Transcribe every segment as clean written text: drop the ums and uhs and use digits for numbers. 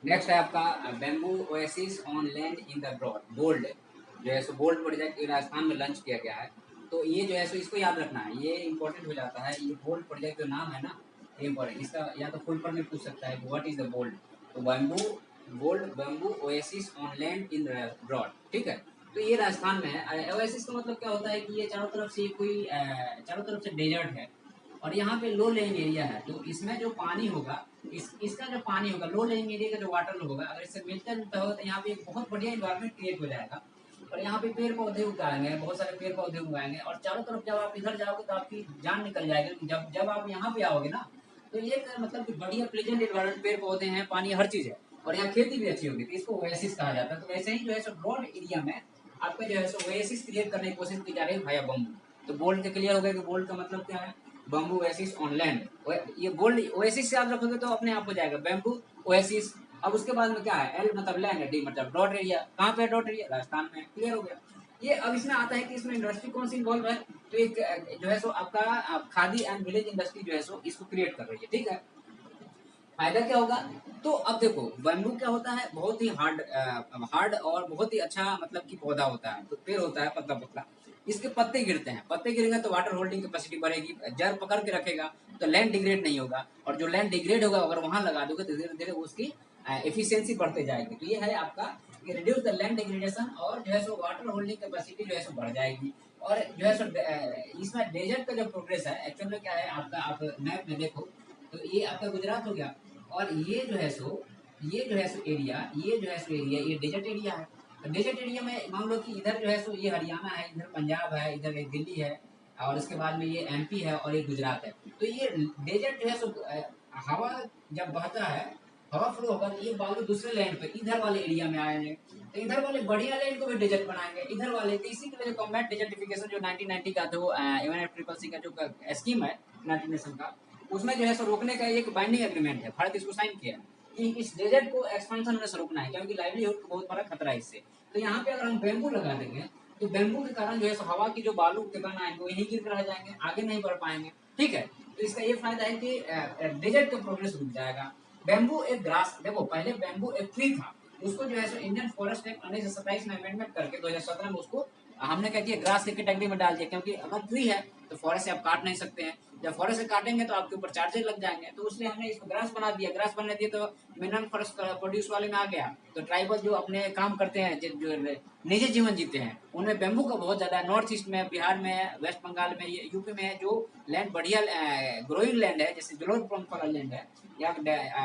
Next है आपका bamboo oasis on land in the broad bold, जो है सो बोल्ड प्रोजेक्ट राजस्थान में लॉन्च किया गया है। तो ये जो है सो इसको याद रखना है, ये इंपॉर्टेंट हो जाता है। ये बोल्ड प्रोजेक्ट जो नाम है ना, ये इंपॉर्टेंट, इसका या तो फुल फॉर्म में पूछ सकता है व्हाट इज द बोल्ड। तो bamboo bold bamboo oasis on land in the broad, ठीक है। तो ये राजस्थान में है। ओएसिस का मतलब क्या होता है कि ये चारों तरफ से कोई चारों तरफ से डेजर्ट है और यहाँ पे लो लेइंग एरिया है। तो इसमें जो पानी होगा, इसका जो पानी होगा, लो लेइंग एरिया का जो वाटर होगा, अगर इससे मिलता जुलता होगा तो यहाँ पे एक बहुत बढ़िया इन्वायरमेंट क्रिएट हो जाएगा। और यहाँ पे पेड़ पौधे उगाएंगे, बहुत सारे पेड़ पौधे उगाएंगे और चारों तरफ जब आप इधर जाओगे तो आपकी जान निकल जाएगी। जब जब आप यहाँ पे आओगे ना, तो ये मतलब कि बढ़िया प्लेजेंट इन्वायरमेंट, पेड़ पौधे हैं, पानी, हर चीज है और यहाँ खेती भी अच्छी होगी। तो इसको ओएसिस कहा जाता है। तो वैसे ही जो है सो ब्रॉड एरिया में आपका जो है सो ओएसिस क्रिएट करने की कोशिश की जा रही है भाया बम्बू। तो बोल्ड के क्लियर हो गया कि बोल्ड का मतलब क्या है, बम्बू ओएसिस ऑन लैंड। ये बोल्ड ओएसिस से याद रखोगे तो अपने आप हो जाएगा बैम्बू ओएसिस। अब उसके बाद में क्या है, एल मतलब लैंड है, डी मतलब डॉट एरिया। कहाँ पे डॉट एरिया, राजस्थान में, क्लियर हो गया। ये अब इसमें आता है कि इसमें इंडस्ट्री कौन सी इन्वॉल्व है। तो एक जो है सो आपका खादी एंड विलेज इंडस्ट्री जो है सो इसको क्रिएट कर रही है, ठीक है। फायदा क्या होगा, तो अब देखो बैम्बू क्या होता है, बहुत ही हार्ड हार्ड और बहुत ही अच्छा मतलब कि पौधा होता है। तो पेड़ होता है पतला पतला, इसके पत्ते गिरते हैं, पत्ते गिरेंगे तो वाटर होल्डिंग कैपेसिटी बढ़ेगी, जड़ पकड़ के रखेगा तो लैंड डिग्रेड नहीं होगा। और जो लैंड डिग्रेड होगा अगर वहां लगा दोगे तो धीरे धीरे उसकी एफिशिएंसी बढ़ते जाएगी। तो ये है आपका रिड्यूस द लैंड डिग्रेडेशन और जो है सो वाटर होल्डिंग कैपेसिटी जो है सो बढ़ जाएगी। और जो है सो इसमें डेजर्ट का जो प्रोग्रेस है एक्चुअल में क्या है आपका, आप मैप में देखो तो ये आपका गुजरात हो गया। और ये जो है सो एरिया, ये डेजर्ट एरिया है। तो डेजर्ट एरिया में मान लो कि इधर जो है सो ये हरियाणा है, इधर पंजाब है, इधर एक दिल्ली है और इसके बाद में ये एमपी है और ये गुजरात है। तो ये डेजर्ट जो है सो हवा जब बहता है, हवा फ्लो होगा तो ये बालू दूसरे लैंड पे इधर वाले एरिया में आएंगे। तो इधर वाले बढ़िया लैंड को भी डेजर्ट बनाएंगे इधर वाले। तो इसी के लिए कॉम्बैट डेजर्टिफिकेशन जो 1990 का जो यूएनएफसीसीसी का जो स्कीम है, यूनाइटेड नेशन का, उसमें जो है सो रोकने का एक बाइंडिंग एग्रीमेंट है, भारत इसको साइन किया है कि इस डेजर्ट को एक्सपेंशन में से रोकना है, क्योंकि लाइवलीहुड को बहुत बड़ा खतरा है इससे। तो यहाँ पे अगर हम बेम्बू लगा देंगे तो बेम्बू के कारण जो है सो हवा की जो बालू के कण आएंगे वहीं गिर रह जाएंगे, आगे नहीं बढ़ पाएंगे, ठीक है। तो इसका ये फायदा है कि डेजर्ट का प्रोग्रेस रुक जाएगा। बेम्बू एक ग्रास, देखो पहले बेम्बू एक ट्री था, उसको जो है सो इंडियन फॉरेस्ट एक्ट 1927 में अमेंडमेंट करके 2017 में उसको हमने क्या किया, ग्रास की कैटेगरी में डाल दिया। क्योंकि अगर ट्री है तो फॉरेस्ट से आप काट नहीं सकते हैं, जब फॉरेस्ट से काटेंगे तो आपके ऊपर चार्जेस लग जाएंगे। तो इसलिए हमने इसको ग्रास बना दिया। ग्रास बनने दिया तो मिनरल फॉरेस्ट प्रोड्यूस वाले में आ गया। तो ट्राइबल जो अपने काम करते हैं, जो निजी जीवन जीते हैं, उनमें बेम्बू का बहुत ज्यादा नॉर्थ ईस्ट में, बिहार में, वेस्ट बंगाल में, यूपी में जो लैंड बढ़िया ग्रोइंग लैंड है, जैसे जलोढ़ प्रॉम्प्ट वाला लैंड है या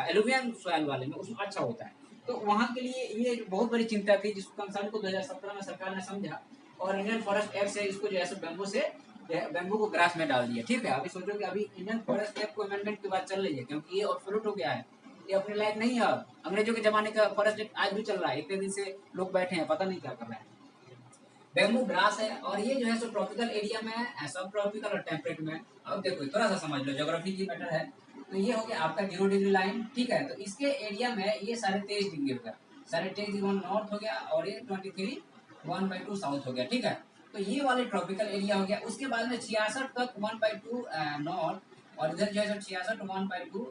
एलुवियन सॉइल वाले में, उसमें अच्छा होता है। तो वहां के लिए ये बहुत बड़ी चिंता थी, जिसको कंसर्न को 2017 में सरकार ने समझा और इंडियन फॉरेस्ट एक्ट से इसको जो है बेम्बू से बेम्बू को ग्रास में डाल दिया, ठीक है। अभी सोचो कि अभी इंडियन फॉरेस्ट एक्ट को अमेंडमेंट की बात चल रही है, क्योंकि ये ऑब्सोल्यूट हो गया है, ये अपने लायक नहीं है अब। अंग्रेजों के जमाने का फॉरेस्ट एक्ट आज भी चल रहा है, इतने दिन से लोग बैठे हैं, पता नहीं क्या कर रहे हैं। बेम्बू ग्रास है और ये जो है सो ट्रॉपिकल एरिया में है, सब ट्रॉपिकल और टेम्परेट में। अब देखो थोड़ा सा समझ लो, ज्योग्राफी की मैटर है। तो ये हो गया आपका 0 डिग्री लाइन, ठीक है। तो इसके एरिया में ये 23.5 डिग्री हो गया, 23.5 डिग्री नॉर्थ हो गया और ये 23 1/2 साउथ हो गया, ठीक है। तो ये वाले ट्रॉपिकल एरिया हो गया। उसके बाद में 66 तक 1/2 नॉर्थ और इधर जो है 66 1/2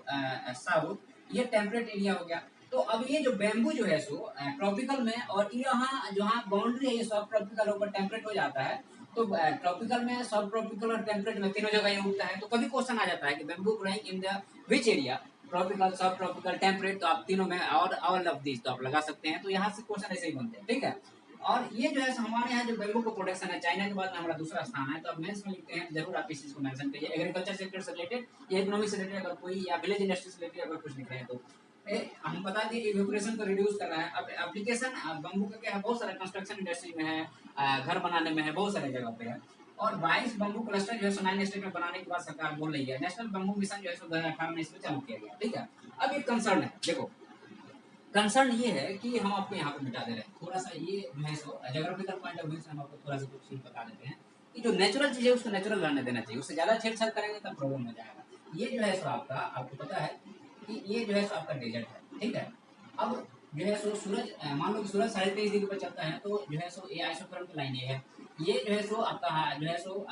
साउथ, ये टेम्परेट एरिया हो गया। तो अब ये जो बेम्बू जो है सो ट्रॉपिकल में, और यहाँ जहाँ बाउंड्री है ये सब ट्रॉपिकल ऊपर टेम्परेट हो जाता है। तो ट्रॉपिकल में, सब ट्रॉपिकल और टेम्परेट में तीनों जगह ये उगता है। तो कभी क्वेश्चन आ जाता है कि bamboo growing in the which area, tropical, सब ट्रॉपिकल, टेम्परेट, तो आप तीनों में और ऑल ऑफ दिस तो आप लगा सकते हैं। तो यहाँ से क्वेश्चन ऐसे ही बनते हैं, ठीक है। और ये जो है हमारे यहाँ जो बेम्बू का प्रोडक्शन है, चाइना के बाद में हमारा दूसरा स्थान है। तो अब मेंस में लिखते हैं, जरूर आप इस चीज को मेंशन करिए। एग्रीकल्चर सेक्टर से रिलेटेड या इकोनॉमिक से रिलेटेड अगर कोई, या विलेज इंडस्ट्री से रिलेटेड अगर कुछ लिख रहे हैं तो हम बता दें इवेपोरेशन को रिड्यूस कर रहा है। अब एप्लीकेशन बम्बू का क्या है, बहुत सारा कंस्ट्रक्शन इंडस्ट्री में है, घर बनाने में है, बहुत सारे जगह पे है। और 22 बम्बू क्लस्टर जो है 9 स्टेट में बनाने के बाद सरकार बोल रही है, नेशनल बम्बू मिशन जो है 2018 में इसमें चालू किया गया, ठीक है। अब एक कंसर्न है, देखो कंसर्न ये है कि हम आपको यहाँ पे मिटा दे रहे हैं थोड़ा सा, ये जो है सो जोग्राफिकल पॉइंट ऑफ व्यू से हम आपको थोड़ा सा कुछ बता देते हैं कि जो नेचुरल चीज है उसको नेचुरल रहने देना चाहिए, उससे ज्यादा छेड़छाड़ करेंगे तब प्रॉब्लम हो जाएगा। ये जो है सो आपका, आपको पता है कि ये जो है सो आपका डेजर्ट है, ठीक है। अब जो है सो सूरज, मान लो कि सूरज 23.5 डिग्री पर चलता है, तो जो है सो ये आइसोथर्मल की लाइन ये है। ये जो है सो आपका जो है सो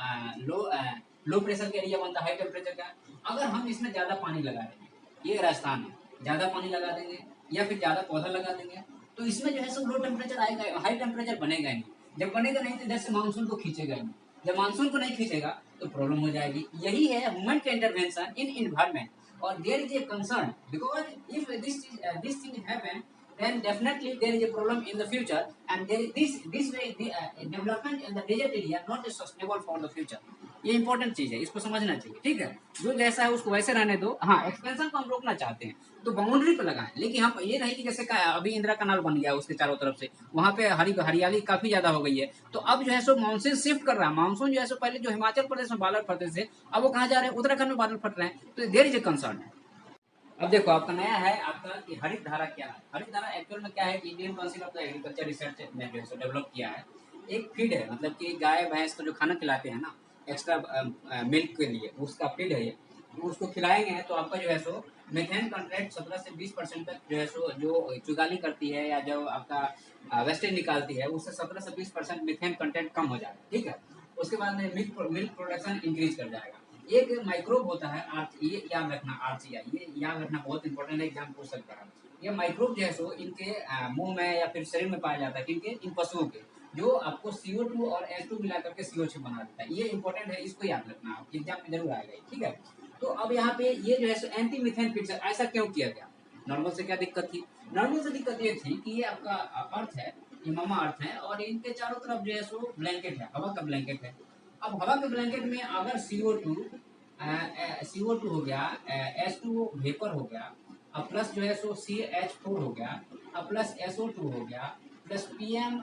लो प्रेशर का एरिया बनता है, हाई टेम्परेचर का। अगर हम इसमें ज्यादा पानी लगा देंगे, ये राजस्थान है, ज्यादा पानी लगा देंगे या फिर ज़्यादा पौधा लगा देंगे, तो इसमें जो है सो लो टेम्परेचर आएगा, हाई टेम्परेचर बनेगा ही नहीं। जब बनेगा नहीं तो इधर से मानसून को खींचेगा ही नहीं, जब मानसून को नहीं खींचेगा तो प्रॉब्लम हो जाएगी। यही है ह्यूमन का इंटरवेंशन इन इन्वायरमेंट, और there is a concern because if this thing happen then definitely there is a problem in the future, and there is this way the development in the desert area not is sustainable for the future। ये important चीज है, इसको समझना चाहिए, ठीक है। जो जैसा है उसको वैसे रहने दो। हाँ, एक्सपेंशन को हम रोकना चाहते हैं तो बाउंड्री पे लगाएं, लेकिन हम ये नहीं कि जैसे अभी इंदिरा कनाल बन गया उसके चारों तरफ से, वहां पे हरियाली काफी ज्यादा हो गई है, तो अब जो है सो मानसून शिफ्ट कर रहा है। मानसून जो है सो पहले जो हिमाचल प्रदेश में बादल फटते थे, अब वो कहाँ जा रहे हैं, उत्तराखंड में बादल फट रहे हैं, तो देयर इज ए कंसर्न है। अब देखो आपका नया है आपका कि हरित धारा क्या है। हरित धारा एक्चुअल में क्या है कि Indian council of the agriculture research ने जो है डेवलप किया है। एक फीड है, मतलब कि गाय भैंस को जो खाना खिलाते हैं ना एक्स्ट्रा मिल्क के लिए, उसका फीड है ये, तो उसको खिलाएंगे तो आपका जो है सो मीथेन कंटेंट 17 से 20% तक जो है सो जो चुगाली करती है या जो आपका वेस्टेज निकालती है, उससे 17 से 20% मीथेन कंटेंट कम हो जाएगा, ठीक है। उसके बाद में मिल्क प्रोडक्शन इंक्रीज कर जाएगा। एक माइक्रोब होता है ये याद रखना, आरसीआई, ये याद रखना बहुत इंपॉर्टेंट है, एग्जाम पूछ सकता है। ये माइक्रोब जो है सो इनके मुंह में या फिर शरीर में पाया जाता है, किनके, इन पशुओं के, जो आपको CO2 और H2 मिला करके CO6 बना देता है। ये इंपॉर्टेंट है, इसको याद रखना, आप एग्जाम में जरूर आएगा, ठीक है। तो अब यहाँ पे ये जो है सो एंटी मिथेन फिक्सर ऐसा क्यों किया गया। नॉर्मल से क्या दिक्कत थी, नॉर्मल से दिक्कत ये थी कि ये आपका अर्थ है, ये मामा अर्थ है, और इनके चारों तरफ जो है सो ब्लैंकेट है, हवा का ब्लैंकेट है। अब हवा के ब्लैंकेट में अगर CO2 हो गया, H2 वेपर हो गया, अब प्लस जो है सो CH4 हो गया, अब प्लस SO2 हो गया, प्लस PM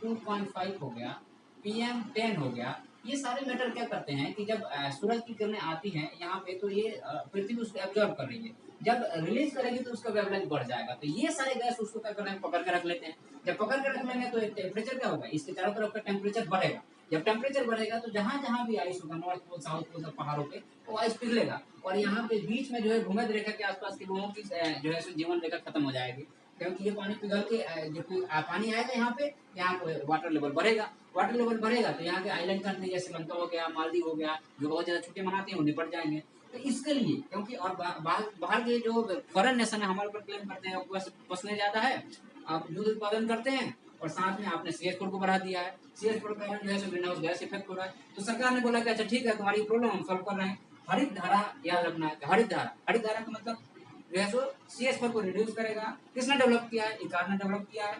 2.5 हो गया, PM10 हो गया। ये सारे मैटर क्या करते हैं कि जब सूरज की किरणें आती हैं यहाँ पे, तो ये पृथ्वी उसको एब्जॉर्ब कर रही है, जब रिलीज करेगी तो उसका वेवलेंथ बढ़ जाएगा, तो ये सारे गैस उसको क्या कर रहे हैं, पकड़ के रख लेते हैं। जब पकड़ के रख लेंगे तो टेम्परेचर क्या होगा, इसके चारों तरफ का टेम्परेचर बढ़ेगा। जब टेम्परेचर बढ़ेगा तो जहाँ जहाँ भी आइस होगा, नॉर्थ पोल साउथ पोल सब पहाड़ों पे, वो आइस पिघलेगा, और यहाँ पे बीच में जो है भूमध्य रेखा के आसपास के लोगों की जो है जीवन रेखा खत्म हो जाएगी, क्योंकि ये पानी पिघल के जो पानी आएगा यहाँ पे, यहाँ पे वाटर लेवल बढ़ेगा। वाटर लेवल बढ़ेगा तो यहाँ के आइलैंड कंट्री जैसे श्रीलंका हो गया, मालदीव हो गया, जो बहुत ज्यादा छुट्टी मनाते हैं वो निपट जाएंगे। तो इसके लिए, क्योंकि और बाहर के जो फॉरेन नेशन है हमारे ऊपर क्लेम करते हैं पसने ज्यादा है, आप दूध उत्पादन करते हैं, और साथ में आपने CH4 को बढ़ा दिया है, CH4 का कारण जो है ग्रीन हाउस गैस इफेक्ट हो रहा है। तो सरकार ने बोला कि अच्छा ठीक है, तुम्हारी प्रॉब्लम हम सॉल्व कर रहे हैं। हरित धारा याद रखना है, हरित धारा का मतलब जो है सो CH4 को रिड्यूस करेगा। किसने डेवलप किया है, इकार ने डेवलप किया है।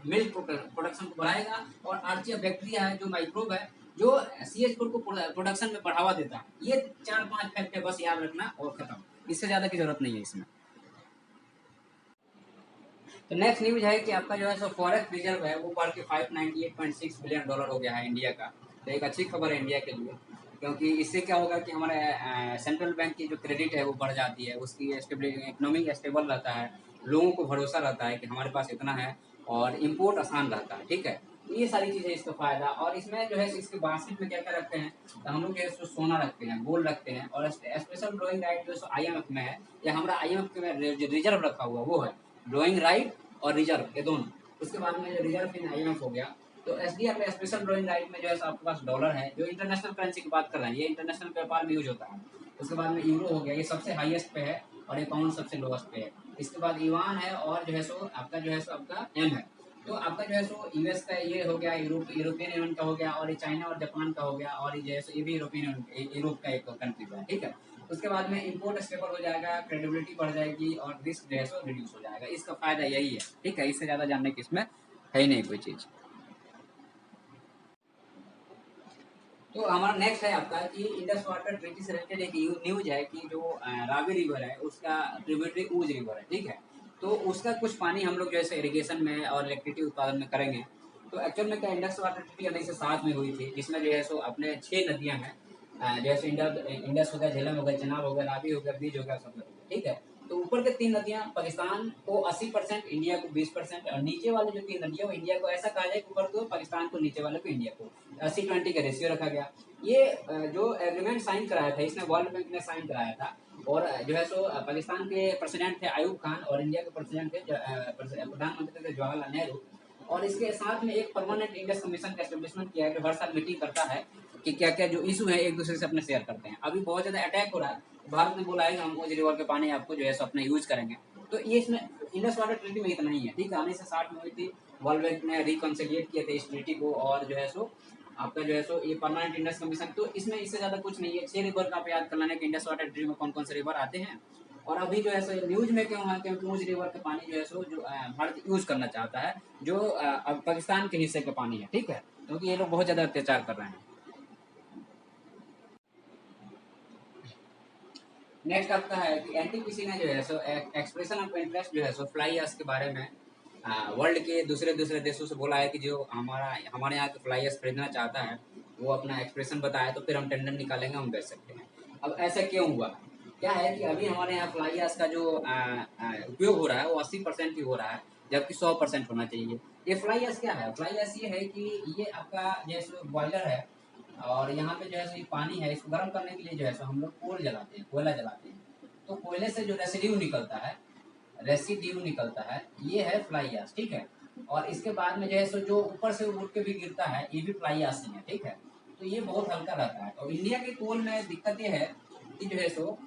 मिल्क प्रोडक्शन को बढ़ाएगा, और आर्चिया बैक्टीरिया है जो माइक्रोब है जो CH4 को प्रोडक्शन में बढ़ावा देता है। ये 4-5 फैक्ट है, बस याद रखना और खत्म, इससे ज्यादा की जरूरत नहीं है इसमें। तो नेक्स्ट न्यूज है कि आपका जो है सो फॉरेक्स रिजर्व है वो बढ़ के $598.6 बिलियन हो गया है इंडिया का। तो एक अच्छी खबर है इंडिया के लिए, क्योंकि इससे क्या होगा कि हमारे सेंट्रल बैंक की जो क्रेडिट है वो बढ़ जाती है, उसकी इकोनॉमिक स्टेबल रहता है, लोगों को भरोसा रहता है कि हमारे पास इतना है, और इम्पोर्ट आसान रहता है, ठीक है। तो ये सारी चीज़ें इसका फायदा। और इसमें जो है इसके बास्केट में क्या क्या रखते हैं, तो हम लोग जो है सोना रखते हैं, गोल्ड रखते हैं, और स्पेशल ड्रॉइंग राइट जो IMF में है, या हमारा IMF में जो रिजर्व रखा हुआ वो है ड्रॉइंग राइट और रिजर्व, ये दोनों। उसके बाद में जो रिजर्व इन IMF हो गया, तो SDR में स्पेशल ड्रॉइंग राइट में जो है आपके पास डॉलर है, जो इंटरनेशनल करेंसी की बात कर रहे हैं, ये इंटरनेशनल व्यापार में यूज होता है। उसके बाद में यूरो हो गया, ये सबसे हाईएस्ट पे है, और ये पाउंड सबसे लोएस्ट पे है। इसके बाद युआन है, और जो है सो आपका M है। तो आपका जो है सो US का ये हो गया, यूरोपियन यूनियन का हो गया, और ये चाइना और जापान का हो गया, और ये जो है सो ये भी यूरोप का एक कंट्री है, ठीक है। उसके बाद में इंपोर्ट स्टेबल हो जाएगा, क्रेडिबिलिटी बढ़ जाएगी, और रिस्क जो है सो रिड्यूस हो जाएगा। इसका फायदा यही है, ठीक है। इससे ज्यादा जानने की इसमें है ही नहीं कोई चीज। तो हमारा नेक्स्ट है आपका कि इंडस वाटर ट्रीटी से रिलेटेड एक न्यूज है कि जो रावी रिवर है उसका ट्रिब्यूटरी ऊज रिवर है, ठीक है। तो उसका कुछ पानी हम लोग जैसे इरिगेशन में और इलेक्ट्रिसिटी उत्पादन में करेंगे। तो एक्चुअल में क्या इंडस वाटर ट्रीटी 1907 में हुई थी, जिसमें जो है सो अपने 6 नदियां हैं, जैसे इंडस हो गया, झेलम हो गया, चनाब हो गया, रावी हो गया, ब्रिज हो गया, सब, ठीक है। तो ऊपर के 3 नदियां पाकिस्तान को 80%, इंडिया को 20%, और नीचे वाले जो 3 नदियां वो इंडिया को ऐसा कहा जाए, ऊपर को पाकिस्तान को, नीचे वाले को इंडिया को 80-20 का रेशियो रखा गया। ये जो एग्रीमेंट साइन कराया था इसने वर्ल्ड बैंक ने साइन कराया था, और जो है सो पाकिस्तान के प्रेसिडेंट थे आयूब खान, और इंडिया के प्रेसिडेंट थे प्रधानमंत्री थे जवाहरलाल नेहरू। और इसके साथ में एक परमानेंट इंडस कमीशन का एस्टेब्लिशमेंट किया है, जो हर साल मीटिंग करता है कि क्या क्या जो इशू है एक दूसरे से अपने शेयर करते हैं। अभी बहुत ज्यादा अटैक हो रहा है, भारत ने बोला है कि हम उस रिवर के पानी आपको जो है सो अपना यूज करेंगे। तो ये इसमें इंडस वाटर ट्रीटी में इतना ही है, ठीक है। 1960 में हुई थी, वर्ल्ड बैंक ने रिकॉन्सिलिएट किए थे इस ट्रीटी को, और जो है सो आपका जो है सो ये परमानेंट इंडस कमीशन। तो इसमें इससे ज्यादा कुछ नहीं है। 6 रिवर का आप याद कर लेना कि इंडस वाटर ट्रीटी में कौन कौन से रिवर आते हैं। और अभी जो है सो न्यूज में क्यों है, क्योंकि उस रिवर का पानी जो है सो जो भारत यूज करना चाहता है, जो अब पाकिस्तान के हिस्से का पानी है, ठीक है, क्योंकि ये लोग बहुत ज्यादा अत्याचार कर रहे हैं। नेक्स्ट आपका है कि एनटीपीसी ने जो है सो एक्सप्रेशन ऑफ इंटरेस्ट जो है सो फ्लाई एश के बारे में वर्ल्ड के दूसरे दूसरे देशों से बोला है कि जो हमारे यहाँ के फ्लाई एश खरीदना चाहता है वो अपना एक्सप्रेशन बताए, तो फिर हम टेंडर निकालेंगे, हम बेच सकते हैं। अब ऐसा क्यों हुआ? क्या है कि अभी हमारे यहाँ फ्लाई एश का जो उपयोग हो रहा है वो 80% ही हो रहा है, जबकि 100% होना चाहिए। ये फ्लाई एश क्या है? फ्लाई एश ये है कि ये आपका जैसे बॉयलर है, और यहाँ पे जो है सो पानी है, इसको गर्म करने के लिए जो है सो हम लोग कोल जलाते हैं, कोयला जलाते हैं। तो कोयले से जो रेसिड्यू निकलता है, ये है फ्लाई एश, ठीक है। और इसके बाद में जो है सो जो ऊपर से उड़ के भी गिरता है, ये भी फ्लाई एश ही है, ठीक है। तो ये बहुत हल्का रहता है। और इंडिया के कोल में दिक्कत ये है कि जो है सो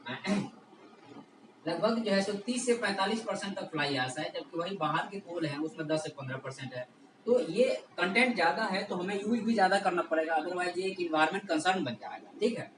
लगभग जो है सो 30 से 45% तक फ्लाई एश है, जबकि वही बाहर के कोल हैं उसमें 10 से 15% है। तो ये कंटेंट ज्यादा है, तो हमें यूज भी ज्यादा करना पड़ेगा, अदरवाइज ये एक इन्वायरमेंट कंसर्न बन जाएगा, ठीक है।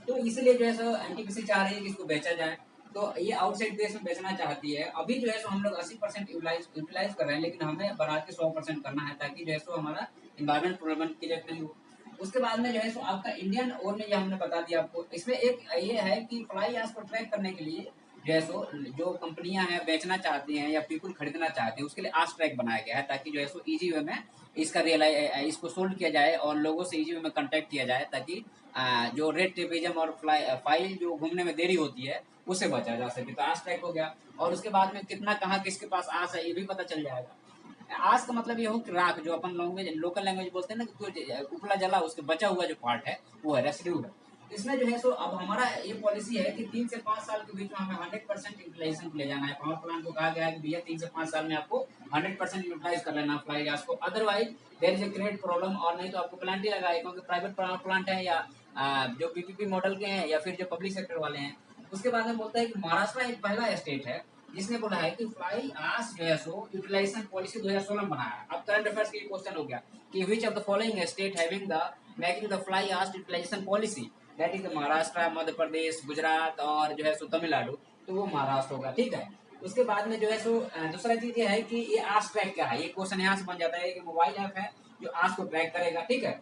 तो इसलिए जो है सो एनटीपीसी चाह रही है कि इसको बेचा जाए। तो ये आउटसाइड देश में बेचना चाहती है। अभी जो है सो हम लोग 80% यूटिलाइज कर रहे हैं, लेकिन हमें बढ़ा के 100% करना है, ताकि जो है सो हमारा इन्वायरमेंट प्रॉब्लम क्लियर नहीं हो। उसके बाद में जो है सो आपका इंडियन ओर में, ये हमने बता दिया आपको। इसमें एक ये है कि फ्लाई एश को ट्रैक करने के लिए जो है सो जो कंपनियां हैं बेचना चाहती हैं या पीपल खरीदना चाहते हैं, उसके लिए आस्क ट्रैक बनाया गया है, ताकि जो है सो इजी वे में इसको सोल्ड किया जाए और लोगों से इजी वे में कांटेक्ट किया जाए, ताकि जो रेड टेपिज्म और फाइल जो घूमने में देरी होती है उससे बचा जा सके। तो आस्क ट्रैक हो गया। और उसके बाद में कितना कहाँ किसके पास आस है ये भी पता चल जाएगा। आस का मतलब ये हो कि राख, जो अपन लैंग्वेज लोकल लैंग्वेज बोलते हैं ना, कि उपला जला उसके बचा हुआ जो पार्ट है वो है रेसिड्यू है। इसमें जो है सो अब हमारा ये पॉलिसी है कि 3 से 5 साल के बीच में हमें 100% यूटिलाइजेशन ले जाना है। पावर प्लांट को कहा गया है कि भैया 3 से 5 साल में आपको 100% यूटिलाइज कर लेना फ्लाई गैस को, otherwise there is a great problem. और नहीं तो आपको प्लांट ही लगाए, क्योंकि प्राइवेट पावर प्लांट है या जो पीपीपी मॉडल के हैं या फिर जो पब्लिक सेक्टर वाले हैं। उसके बाद में बोलता है कि महाराष्ट्र एक पहला स्टेट है जिसने बोला है कि फ्लाई एश जो है सो यूटिलाइजेशन पॉलिसी 2016 में बनाया है। अब करंट अफेयर्स के क्वेश्चन हो गया कि which of the following state having the making the fly ash utilization policy, that is Maharashtra, Madhya Pradesh, Gujarat और जो है सो तमिलनाडु। तो वो महाराष्ट्र होगा, ठीक है। उसके बाद में जो है सो दूसरा चीज ये है कि ये आस्क ट्रैक क्या है। ये क्वेश्चन यहाँ से बन जाता है कि मोबाइल ऐप है जो आस्क को ट्रैक करेगा, ठीक है।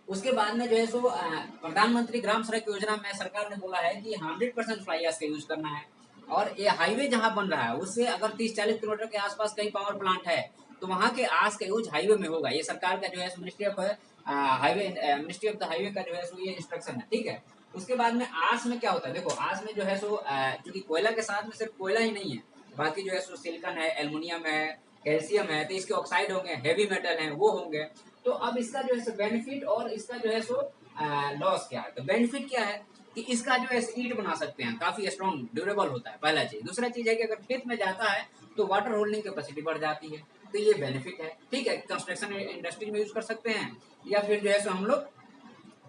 उसके बाद में जो है सो प्रधानमंत्री ग्राम सड़क योजना में सरकार ने बोला है कि 100% फ्लाई एश का यूज करना है। और ये हाईवे जहाँ बन रहा है उससे अगर 30-40 किलोमीटर के आसपास कहीं पावर प्लांट है, तो वहाँ के आस का यूज हाईवे में होगा। ये सरकार का जो है मिनिस्ट्री ऑफ द हाईवे का जो है सो ये इंस्ट्रक्शन है, ठीक है। उसके बाद में आस में क्या होता है, देखो आस में जो है सो क्योंकि कोयला के साथ में सिर्फ कोयला ही नहीं है, बाकी जो है सो सिलिकॉन है, एल्युमिनियम है, कैल्शियम है, तो इसके ऑक्साइड होंगे, हैवी मेटल है वो होंगे। तो अब इसका जो है बेनिफिट और इसका जो है सो लॉस क्या है। तो बेनिफिट क्या है कि इसका जो है ईट बना सकते हैं, काफी स्ट्रॉन्ग ड्यूरेबल होता है, पहला चीज। दूसरा चीज है कि अगर खेत में जाता है तो वाटर होल्डिंग कैपेसिटी बढ़ जाती है, तो ये बेनिफिट है, ठीक है। कंस्ट्रक्शन इंडस्ट्री में यूज कर सकते हैं, या फिर जो है सो हम लोग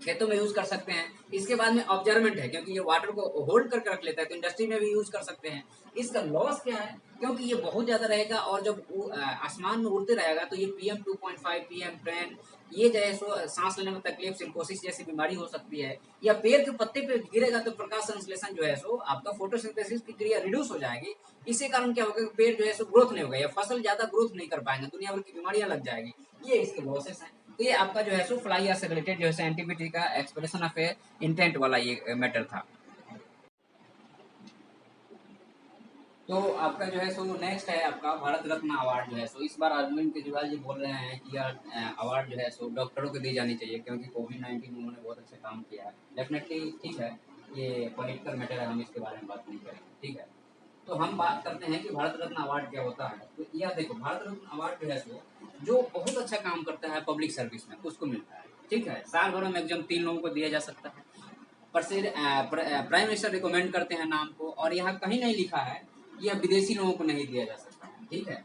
खेतों में यूज कर सकते हैं। इसके बाद में ऑब्जर्वेंट है, क्योंकि ये वाटर को होल्ड करके रख लेता है, तो इंडस्ट्री में भी यूज कर सकते हैं। इसका लॉस क्या है, क्योंकि ये बहुत ज्यादा रहेगा और जब आसमान में उड़ते रहेगा तो ये PM2.5, PM10, ये जो है सो सांस लेने में तकलीफ, सिलिकोसिस जैसी बीमारी हो सकती है। या पेड़ के पत्ते पे गिरेगा तो प्रकाश संश्लेषण जो है सो आपका फोटोसिंथेसिस की क्रिया रिड्यूस हो जाएगी। इसी कारण क्या होगा कि पेड़ जो है सो ग्रोथ नहीं होगा या फसल ज्यादा ग्रोथ नहीं कर पाएंगे, दुनिया भर की बीमारियां लग जाएगी। ये इसके लॉसेस हैं। तो ये आपका जो है सो फ्लाई एश से रिलेटेड जो है एनटीपीटी का एक्सप्रेशन ऑफ ए इंटेंट वाला ये मैटर था। तो आपका जो है सो नेक्स्ट है आपका भारत रत्न अवार्ड जो है सो इस बार अरविंद केजरीवाल जी बोल रहे हैं कि यार अवार्ड जो है सो डॉक्टरों को दी जानी चाहिए, क्योंकि कोविड-19 में उन्होंने बहुत अच्छा काम किया है। डेफिनेटली ठीक है, ये पॉलिटिकल मैटर है, हम इसके बारे में बात नहीं करेंगे, ठीक है। तो हम बात करते हैं कि भारत रत्न अवार्ड क्या होता है। तो यह देखो, भारत रत्न अवार्ड जो है सो जो बहुत अच्छा काम करता है पब्लिक सर्विस में उसको मिलता है, ठीक है। साल भर में एकदम 3 लोगों को दिया जा सकता है। पर से प्राइम मिनिस्टर रिकमेंड करते हैं नाम को, और यहाँ कहीं नहीं लिखा है कि अब विदेशी लोगों को नहीं दिया जा सकता है, ठीक है।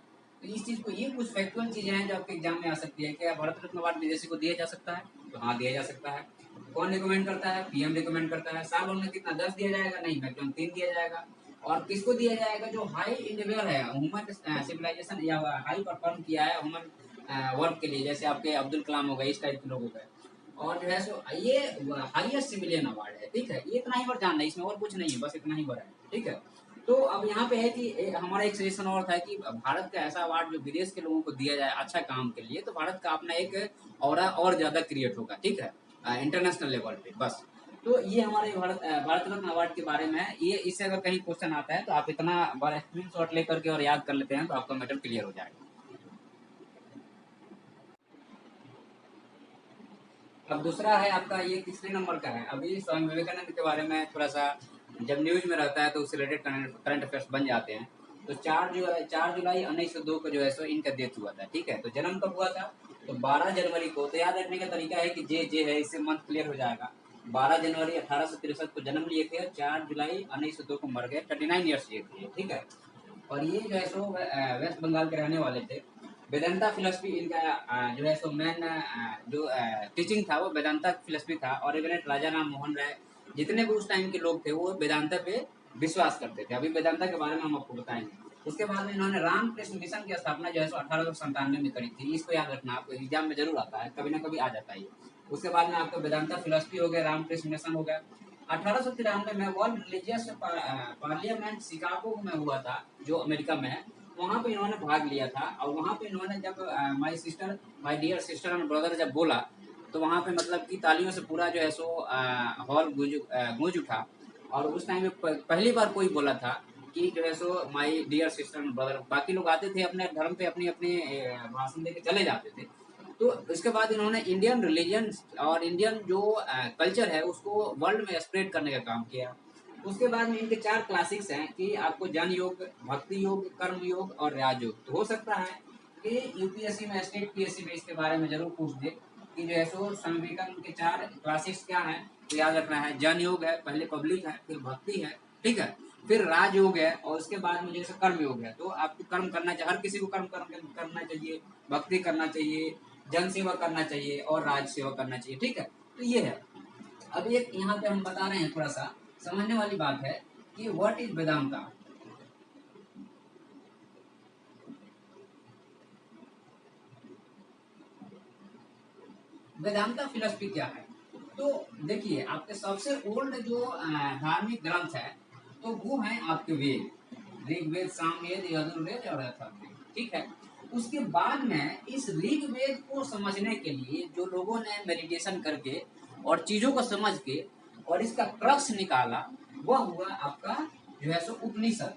तो इस चीज को, ये कुछ फैक्चुअल चीजें हैं जो आपके एग्जाम में आ सकती है। क्या भारत रत्न अवार्ड विदेशी को दिया जा सकता है? तो हाँ, दिया जा सकता है। कौन रिकमेंड करता है? पीएम रिकमेंड करता है। साल भर में कितना 10 दिया जाएगा? नहीं, मैक्सिमम 3 दिया जाएगा। और किसको दिया जाएगा? जो हाई इंडिविजुअल है, ह्यूमन सिविलाइजेशन या हाई परफॉर्म किया है ह्यूमन वर्क के लिए, जैसे आपके अब्दुल कलाम हो गए, इस टाइप के लोग हो गए। और जो है सो ये हाईएस्ट सिविलियन अवार्ड है, ठीक है। ये इतना ही बार जानना है, इसमें और कुछ नहीं है, बस इतना ही बार है, ठीक है। तो अब यहाँ पे है कि हमारा एक सजेशन और था कि भारत का ऐसा अवार्ड जो विदेश के लोगों को दिया जाए अच्छा काम के लिए, तो भारत का अपना एक ऑरा और ज्यादा क्रिएट होगा, ठीक है, इंटरनेशनल लेवल पे। बस तो ये हमारे भारत रत्न अवार्ड के बारे में है। ये इससे अगर कहीं क्वेश्चन आता है तो आप इतना बार स्क्रीन शॉट लेकर के और याद कर लेते हैं तो आपका मैटर क्लियर हो जाएगा। अब दूसरा है आपका, ये तीसरे नंबर का है। अभी स्वामी विवेकानंद के बारे में थोड़ा सा जब न्यूज में रहता है तो उससे रिलेटेड करंट अफेयर्स बन जाते हैं। तो 4 जुलाई 1902 को जो है सो इनका डेथ हुआ था, ठीक है। तो जन्म कब हुआ था? तो 12 जनवरी को। तो याद रखने का तरीका है कि जे है, इससे मंथ क्लियर हो जाएगा। 12 जनवरी 1863 को जन्म लिए थे, 4 जुलाई 1902 को मर गए, 39 ईयर्स जिए थे, ठीक है। और ये जो है सो वेस्ट बंगाल के रहने वाले थे। वेदांता फिलोसफी इनका जो है सो मेन जो टीचिंग था वो वेदांता फिलोसफी था। और इवन राजा राम मोहन राय, जितने भी उस टाइम के लोग थे वो वेदांता पे विश्वास करते थे। अभी वेदांता के बारे में हम आपको बताएंगे। उसके बाद में इन्होंने रामकृष्ण मिशन की स्थापना जो है सो 1897 में करी थी। इसको याद रखना, आपको एग्जाम में जरूर आता है, कभी ना कभी आ जाता है ये। उसके बाद में आपका वेदांता फिलोसफी हो गया, रामकृष्ण मिशन हो गया। 1893 में वर्ल्ड रिलीजियस पार्लियामेंट शिकागो में हुआ था, जो अमेरिका में है। वहाँ पे इन्होंने भाग लिया था। और वहाँ पे इन्होंने जब my dear sister and brother जब बोला, तो वहाँ पे मतलब कि तालियों से पूरा जो है सो हॉल गूंज उठा। और उस टाइम में पहली बार कोई बोला था कि जो है सो my dear sister and brother. बाकी लोग आते थे अपने धर्म पे अपनी अपनी भाषण देके चले जाते थे। तो इसके बाद इन्होंने इंडियन रिलीजन और इंडियन जो कल्चर है उसको वर्ल्ड में स्प्रेड करने का काम किया। उसके बाद में इनके 4 क्लासिक्स हैं कि आपको जन योग, भक्ति योग, कर्म योग और राजयोग। तो हो सकता है कि यूपीएससी में, स्टेट पीएससी में इसके बारे में जरूर पूछ दे कि जो है सो स्वामी विवेकानंद के 4 क्लासिक्स क्या हैं। तो याद रखना है, जन योग है, पहले पब्लिक है, फिर भक्ति है, ठीक है, फिर राजयोग है, और उसके बाद में जैसे कर्म योग है। तो आपको कर्म करना चाहिए, हर किसी को करना चाहिए, भक्ति करना चाहिए, जन सेवा करना चाहिए और राज सेवा करना चाहिए, ठीक है। तो ये है। अब एक यहाँ पे हम बता रहे हैं, थोड़ा सा समझने वाली बात है कि what is Vedanta. Vedanta philosophy क्या है? तो देखिए, आपके सबसे ओल्ड जो धार्मिक ग्रंथ है तो वो है आपके वेद, ऋग्वेद, सामवेद, यजुर्वेद और अथर्ववेद, ठीक है। उसके बाद में इस ऋग्वेद को समझने के लिए जो लोगों ने मेडिटेशन करके और चीजों को समझ के और इसका क्रक्स निकाला, वह हुआ आपका जो है सो उपनिषद।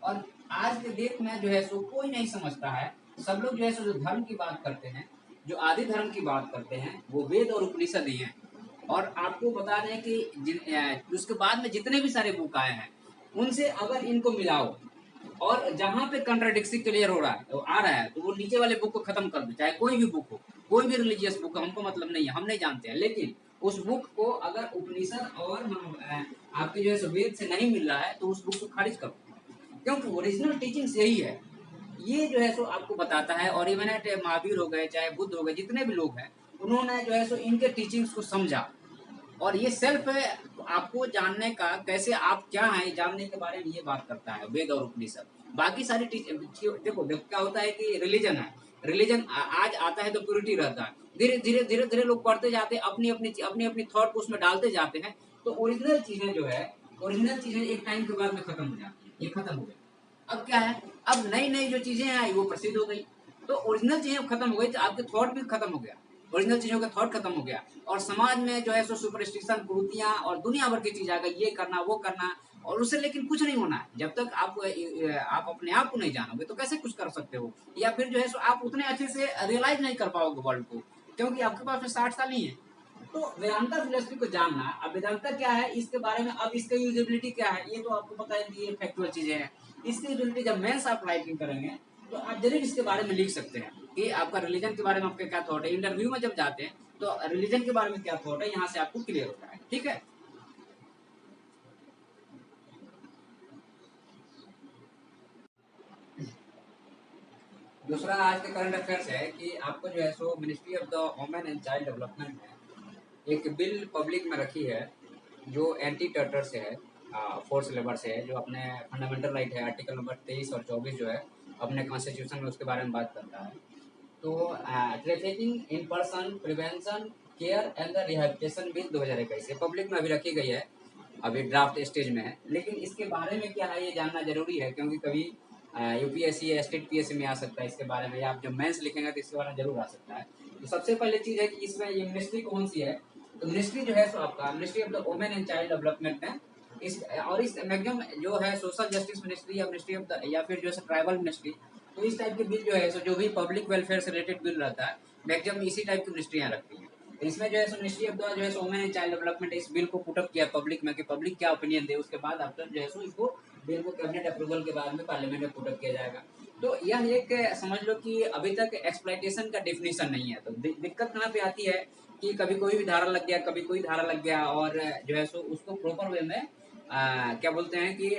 और आज के डेट में जो है सो कोई नहीं समझता है। सब लोग जो है सो जो धर्म की बात करते हैं, जो आदि धर्म की बात करते हैं, वो वेद और उपनिषद ही हैं। और आपको बता दें कि उसके बाद में जितने भी सारे बुक आए हैं उनसे अगर इनको मिलाओ और जहां पे कंट्राडिक्शन क्लियर हो रहा है तो आ रहा है, तो वो नीचे वाले बुक को खत्म कर दो। चाहे कोई भी बुक हो, कोई भी रिलीजियस बुक हो, हमको मतलब नहीं है, हम नहीं जानते हैं। लेकिन उस बुक को अगर उपनिषद और आपके जो है सो वेद से नहीं मिल रहा है तो उस बुक को खारिज करो, क्योंकि ओरिजिनल टीचिंग्स यही है। ये जो है सो आपको बताता है। और इवन महावीर हो गए, चाहे बुद्ध हो गए, जितने भी लोग हैं, उन्होंने जो है सो इनके टीचिंग्स को समझा। और ये सेल्फ आपको जानने का, कैसे आप क्या हैं जानने के बारे में ये बात करता है वेद और उपनिषद। बाकी सारी देखो क्या होता है कि रिलीजन है, रिलीजन आज आता है तो प्योरिटी रहता है, धीरे धीरे धीरे धीरे लोग पढ़ते जाते हैं, अपनी अपनी थॉट को उसमें डालते जाते हैं। तो ओरिजिनल चीजें जो है, ओरिजिनल चीजें एक टाइम के बाद में खत्म हो जाती है। ये खत्म हो गई। अब क्या है, अब नई नई जो चीजें आई वो प्रसिद्ध हो गई। तो ओरिजिनल चीजें खत्म हो गई तो आपके थॉट भी खत्म हो गया, ओरिजिनल चीजों का थॉट खत्म हो गया। और समाज में जो है सो सुपरस्टिशन, कुरीतियां और दुनिया भर की चीज आ गई, ये करना वो करना। और उससे लेकिन कुछ नहीं होना है जब तक आप अपने आप को नहीं जानोगे, तो कैसे कुछ कर सकते हो? या फिर जो है सो आप उतने अच्छे से रियलाइज नहीं कर पाओगे वर्ल्ड को, क्योंकि आपके पास में 60 साल ही है। तो वेदांता फिलोसफी को जानना, अब वेदांता क्या है इसके बारे में, अब इसका यूजेबिलिटी क्या है ये तो आपको पता है कि ये फैक्चुअल चीजें हैं। इसकी यूजेबिलिटी जब मेंस आप राइटिंग करेंगे तो आप जरूर इसके बारे में लिख सकते हैं कि आपका रिलीजन के बारे में आपका क्या थॉट है। इंटरव्यू में जब जाते हैं तो रिलीजन के बारे में क्या थॉट है, यहाँ से आपको क्लियर होता है, ठीक है। दूसरा आज के करंट अफेयर्स है कि आपको जो है सो ministry of the women and child development है, एक बिल पब्लिक में रखी है जो एंटी टर्टर से है, फोर्स लेबर से है, जो अपने फंडामेंटल राइट है आर्टिकल नंबर 23 और 24 जो है अपने कॉन्स्टिट्यूशन में उसके बारे में बात करता है। तो trafficking in person prevention care and the rehabilitation bill 2021 ये पब्लिक में अभी रखी गई है, अभी ड्राफ्ट स्टेज में है। लेकिन इसके बारे में क्या है ये जानना जरूरी है, क्योंकि कभी यूपीएससी या स्टेट पीएससी में आ सकता है इसके बारे में, या आप जब मेंस लिखेंगे तो इसके बारे में जरूर आ सकता है। तो सबसे पहले चीज़ है कि इसमें ये मिनिस्ट्री कौन सी है। तो मिनिस्ट्री जो है सो आपका ministry of the women and child development है। इस मैक्सिमम जो है सोशल जस्टिस मिनिस्ट्री या मिनिस्ट्री ऑफ द या फिर जो है ट्राइबल मिनिस्ट्री। तो इस टाइप के बिल जो है सो जो भी पब्लिक वेलफेयर से रिलेटेड बिल रहता है मैक्सिमम इसी टाइप की मिनिस्ट्रियाँ रखती हैं। तो इसमें जो है सो मिनिस्ट्री ऑफ द जो है वुमेन एंड चाइल्ड डेवलपमेंट इस बिल को पुटअप किया पब्लिक में कि पब्लिक क्या ओपिनियन दे, उसके बाद आफ्टर जो है सो इसको बिल को कैबिनेट अप्रूवल के बाद में पार्लियामेंट में पुटअप किया जाएगा। तो यह एक समझ लो कि अभी तक एक्सप्लॉइटेशन का डेफिनेशन नहीं है। तो दिक्कत कहाँ पे आती है कि कभी कोई भी धारा लग गया, कभी कोई धारा लग गया, और जो है सो उसको प्रॉपर वे में क्या बोलते हैं कि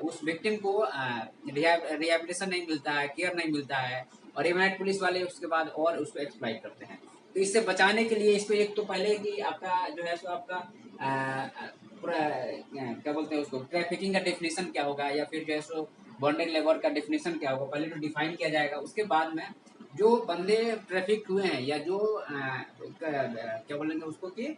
उस विक्टिम को रिहेबिलिटेशन नहीं मिलता है, केयर नहीं मिलता है, और इमीडिएट पुलिस वाले उसके बाद और उसको एक्सप्लॉइट करते हैं। तो इससे बचाने के लिए इसको एक तो पहले कि आपका जो है सो आपका क्या बोलते हैं उसको ट्रैफिकिंग का डेफिनेशन क्या होगा, या फिर जो है सो बॉन्डेड लेबर का डेफिनेशन क्या होगा, पहले तो डिफाइन किया जाएगा। उसके बाद में जो बंदे ट्रैफिक हुए हैं या जो क्या बोलेंगे उसको कि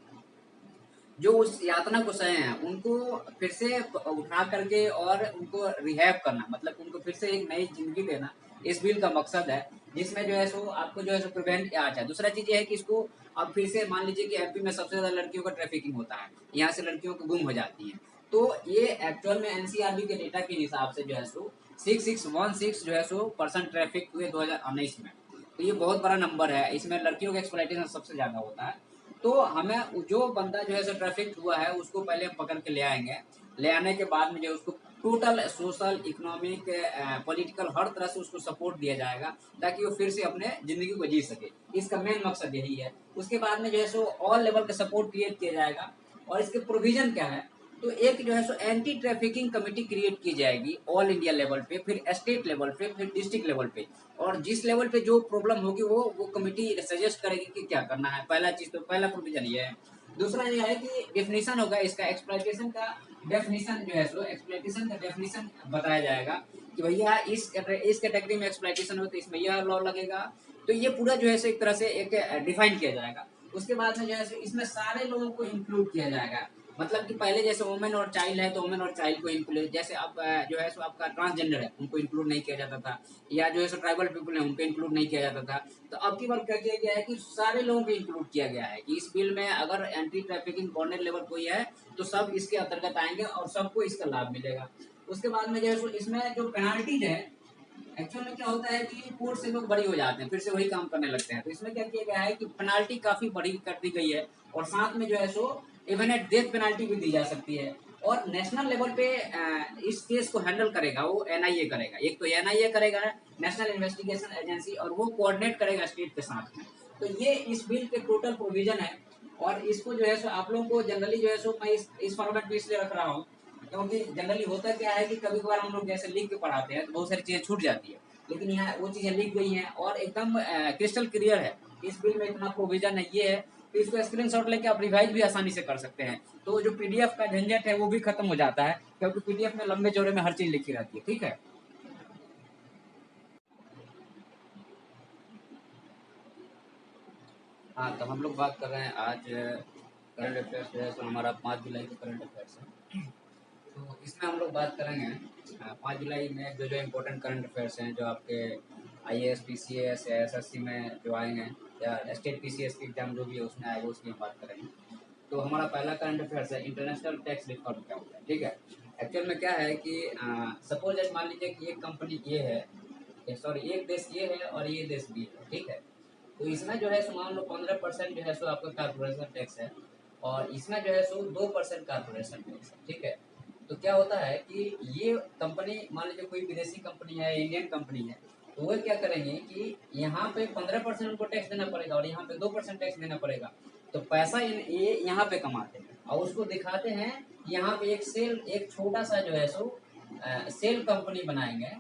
जो उस यातना को सहे हैं उनको फिर से उठा करके और उनको रिहैब करना, मतलब उनको फिर से एक नई जिंदगी देना, इस बिल का मकसद है। जिसमें जो है सो आपको जो है सो प्रिवेंट अच्छा दूसरा चीज ये है कि इसको अब फिर से मान लीजिए कि एमपी में सबसे ज्यादा लड़कियों का ट्रैफिकिंग होता है, यहाँ से लड़कियों को गुम हो जाती हैं। तो ये एक्चुअल में एनसीआरबी के डेटा के हिसाब से जो है सो 6616 जो है सो परसेंट ट्रैफिक हुए 2019 में। तो ये बहुत बड़ा नंबर है, इसमें लड़कियों का एक्सप्लॉइटेशन सबसे ज्यादा होता है। तो हमें जो बंदा जो है सो ट्रैफिक हुआ है उसको पहले हम पकड़ के ले आएंगे। ले आने के बाद में जो उसको टोटल सोशल इकोनॉमिक पॉलिटिकल हर तरह से उसको सपोर्ट दिया जाएगा ताकि वो फिर से अपने जिंदगी को जी सके। इसका मेन मकसद यही है। उसके बाद में जो है सो ऑल लेवल का सपोर्ट क्रिएट किया जाएगा। और इसके प्रोविजन क्या है, तो एक जो है so anti trafficking committee create की जाएगी ऑल इंडिया लेवल पे, फिर स्टेट लेवल पे, फिर डिस्ट्रिक्ट लेवल पे। और जिस लेवल पे जो प्रॉब्लम होगी वो कमेटी सजेस्ट करेगी कि क्या करना है। पहला चीज तो पहला प्रोविजन ये है। दूसरा ये है कि डेफिनेशन होगा इसका, एक्सप्लॉइटेशन का डेफिनेशन जो है सो एक्सप्लॉइटेशन का डेफिनेशन बताया जाएगा कि भैया इस कैटेगरी में एक्सप्लॉइटेशन हो तो इसमें यह लॉ लगेगा। तो ये पूरा जो है सो एक तरह से एक डिफाइन किया जाएगा। उसके बाद में जो है सो इसमें सारे लोगों को इंक्लूड किया जाएगा। मतलब कि पहले जैसे वुमेन और चाइल्ड है तो वुमेन और चाइल्ड को इंक्लूड, जैसे अब जो है सो आपका ट्रांसजेंडर है उनको इंक्लूड नहीं किया जाता था, या जो है सो ट्राइबल पीपल है उनको इंक्लूड नहीं किया जाता था। तो अब की बार क्या किया गया है कि सारे लोगों को इंक्लूड किया गया है कि इस बिल में अगर एंटी ट्रैफिकिंग बॉन्डेड लेवल कोई है तो सब इसके अंतर्गत आएंगे और सबको इसका लाभ मिलेगा। उसके बाद में जो है सो इसमें जो पेनाल्टीज है, एक्चुअल में क्या होता है कि कोर्ट से लोग बरी हो जाते हैं फिर से वही काम करने लगते हैं। तो इसमें क्या किया गया है कि पेनाल्टी काफी बड़ी कर दी गई है, और साथ में जो है so even at death penalty भी दी जा सकती है। और नेशनल लेवल पे इस केस को हैंडल करेगा वो एनआईए करेगा। एक तो एनआईए करेगा नेशनल इन्वेस्टिगेशन एजेंसी, और वो कोऑर्डिनेट करेगा स्टेट के साथ में। तो ये इस बिल के टोटल प्रोविजन है। और इसको जो है सो आप लोगों को जनरली जो है सो मैं इस फॉर्मेट में इसलिए रख रहा हूँ क्योंकि जनरली होता क्या है कि कभी कभार हम लोग जैसे लिख के पढ़ाते हैं तो बहुत सारी चीजें छूट जाती है। लेकिन यहाँ वो चीजें लिख गई हैं और एकदम क्रिस्टल क्लियर है। इस बिल में इतना प्रोविजन है, ये है। तो इसको स्क्रीनशॉट लेके आप रिवाइज भी आसानी से कर सकते हैं। तो जो पीडीएफ का झंझट है वो भी खत्म हो जाता है, क्योंकि पीडीएफ में लंबे चौड़े में हर चीज लिखी रहती है। ठीक है। हाँ, तो हम लोग बात कर रहे हैं आज करंट अफेयर्स जो है तो हमारा 5 जुलाई का करंट अफेयर्स है। तो इसमें हम लोग बात करेंगे 5 जुलाई में जो जो इम्पोर्टेंट करंट अफेयर्स हैं जो आपके आईएएस पीसीएस या एसएससी में जो आएंगे, या स्टेट पीसीएस की एग्जाम जो भी है उसमें आएगा उसकी हम बात करेंगे। तो हमारा पहला करंट अफेयर्स है इंटरनेशनल टैक्स रिफॉर्म क्या होता है। ठीक है। एक्चुअल में क्या है कि सपोज मान लीजिए कि एक कंपनी ये है, सॉरी एक देश ये है और ये देश बी है। ठीक है। तो इसमें जो है सो मान लो 15% जो है सो आपका कारपोरेशन टैक्स है, और इसमें जो है सो 2% कारपोरेशन टैक्स है। ठीक है। तो क्या होता है कि ये कंपनी मान लीजिए कोई विदेशी कंपनी है, इंडियन कंपनी है, तो वो क्या करेंगे कि यहाँ पे 15% उनको टैक्स देना पड़ेगा और यहाँ पे 2% टैक्स देना पड़ेगा। तो पैसा ये यहाँ पे कमाते हैं और उसको दिखाते हैं। यहाँ पे एक छोटा सा जो है सो सेल कंपनी बनाएंगे,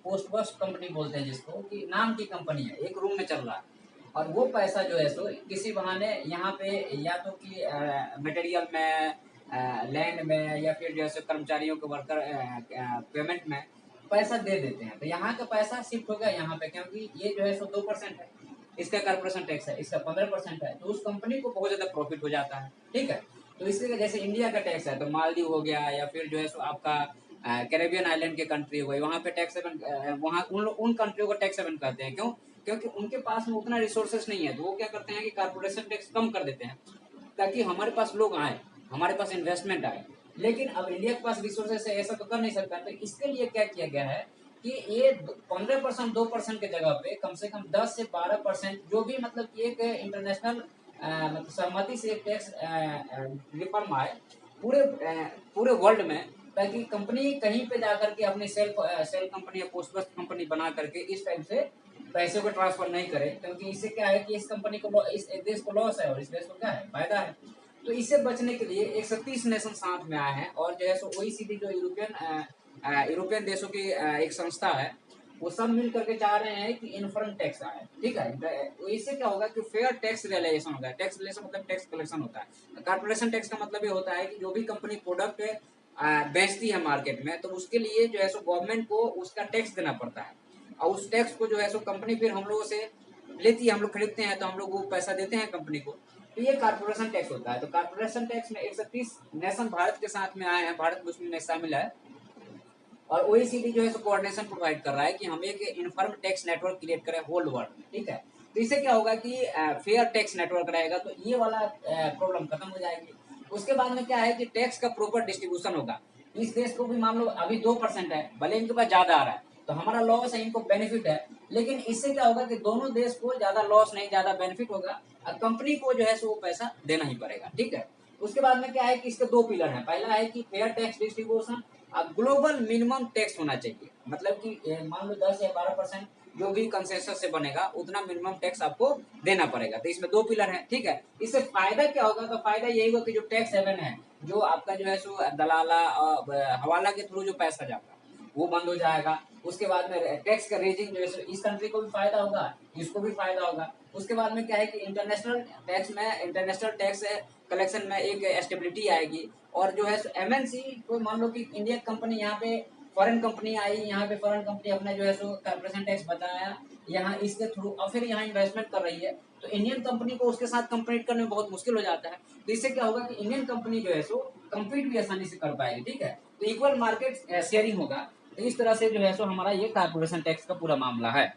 पोस्ट बस्ट कंपनी बोलते हैं जिसको, कि नाम की कंपनी है, एक रूम में चल रहा है। और वो पैसा जो है सो किसी बहाने यहाँ पे या तो कि मटेरियल में, लैंड में, या फिर जो है सो कर्मचारियों के वर्कर पेमेंट में पैसा दे देते हैं। तो यहाँ का पैसा शिफ्ट हो गया यहाँ पे, क्योंकि ये जो है सो 2% है, इसका कॉर्पोरेशन टैक्स है, इसका 15% है, तो उस कंपनी को बहुत ज्यादा प्रॉफिट हो जाता है। ठीक है, तो इसलिए जैसे इंडिया का टैक्स है तो मालदीव हो गया, या फिर जो है सो आपका कैरेबियन आइलैंड के कंट्री हो गई, वहाँ पे टैक्स हेवन, वहाँ उन कंट्रियों को टैक्स हेवन कहते हैं। क्यों? क्योंकि उनके पास में उतना रिसोर्सेस नहीं है, तो वो क्या करते हैं कि कारपोरेशन टैक्स कम कर देते हैं, ताकि हमारे पास लोग आए, हमारे पास इन्वेस्टमेंट आए। लेकिन अब इंडिया के पास रिसोर्सेस है, ऐसा तो कर नहीं सकता। तो इसके लिए क्या किया गया है कि ये 15% 2% के जगह पे कम से कम 10 से 12% जो भी मतलब कि एक इंटरनेशनल मतलब सहमति से एक टैक्स रिफॉर्म आए पूरे वर्ल्ड में, ताकि कंपनी कहीं पे जाकर के अपनी सेल कंपनी या पोस्ट कंपनी बना करके इस टाइप से पैसे को ट्रांसफर नहीं करे। क्योंकि इससे क्या है कि इस कंपनी को, इस देश को लॉस है और इस देश को क्या है, फायदा है। तो इससे बचने के लिए 130 नेशन साथ में आए हैं, और जो है सो OECD जो यूरोपियन देशों की एक संस्था है, वो सब मिल करके चाह रहे हैं कि इनफर्म टैक्स आए। ठीक है, तो इससे क्या होगा कि फेयर टैक्स रियलाइजेशन होगा। टैक्स रियलाइजेशन मतलब टैक्स कलेक्शन होता है। कॉर्पोरेशन टैक्स का मतलब ये होता है कि जो भी कंपनी प्रोडक्ट बेचती है मार्केट में, तो उसके लिए जो है सो गवर्नमेंट को उसका टैक्स देना पड़ता है, और उस टैक्स को जो है सो कंपनी फिर हम लोगों से लेती है, हम लोग खरीदते हैं, तो हम लोग वो पैसा देते हैं कंपनी को। तो ये कॉर्पोरेशन टैक्स होता है। तो कॉर्पोरेशन टैक्स में 130 नेशन भारत के साथ में आए हैं, भारत उसमें शामिल है, और OECD जो है कोऑर्डिनेशन प्रोवाइड कर रहा है कि हम एक इनफर्म टैक्स नेटवर्क क्रिएट करें होल वर्ल्ड में। ठीक है, तो इससे क्या होगा कि फेयर टैक्स नेटवर्क रहेगा, तो ये वाला प्रॉब्लम खत्म हो जाएगी। उसके बाद में क्या है कि टैक्स का प्रॉपर डिस्ट्रीब्यूशन होगा। इस देश को भी मान लो अभी 2% है, भले इनके पास ज्यादा आ रहा है, तो हमारा लॉस है, इनको बेनिफिट है। लेकिन इससे क्या होगा कि दोनों देश को ज्यादा लॉस नहीं, ज्यादा बेनिफिट होगा, और कंपनी को जो है सो वो पैसा देना ही पड़ेगा। ठीक है, उसके बाद में क्या है कि इसके 2 पिलर है। पहला है कि फेयर टैक्स डिस्ट्रीब्यूशन, अब ग्लोबल मिनिमम टैक्स होना चाहिए, मतलब कि मान लो 10 या 12% जो भी कंसेंसस से बनेगा उतना मिनिमम टैक्स आपको देना पड़ेगा। तो इसमें 2 पिलर है। ठीक है, इससे फायदा क्या होगा? तो फायदा यही होगा कि जो टैक्स हेवन है, जो आपका जो है सो दलाला हवाला के थ्रू जो पैसा जाता है वो बंद हो जाएगा। उसके बाद में टैक्स का रेजिंग जो है इस कंट्री को भी फायदा होगा, इसको भी फायदा होगा। उसके बाद में क्या है कि इंटरनेशनल टैक्स कलेक्शन में एक स्टेबिलिटी आएगी। और जो है MNC को मान लो कि इंडियन कंपनी यहाँ पे फॉरेन कंपनी आई, यहाँ पे फॉरेन कंपनी अपना जो है सो कॉर्पोरेशन टैक्स बताया यहाँ इसके थ्रू, और फिर यहाँ इन्वेस्टमेंट कर रही है, तो इंडियन कंपनी को उसके साथ कम्पीट करने में बहुत मुश्किल हो जाता है। तो इससे क्या होगा कि इंडियन कंपनी जो है सो कम्पीट भी आसानी से कर पाएगी। ठीक है, तो इक्वल मार्केट शेयरिंग होगा। तो इस तरह से जो है सो हमारा ये कॉर्पोरेशन टैक्स का पूरा मामला है।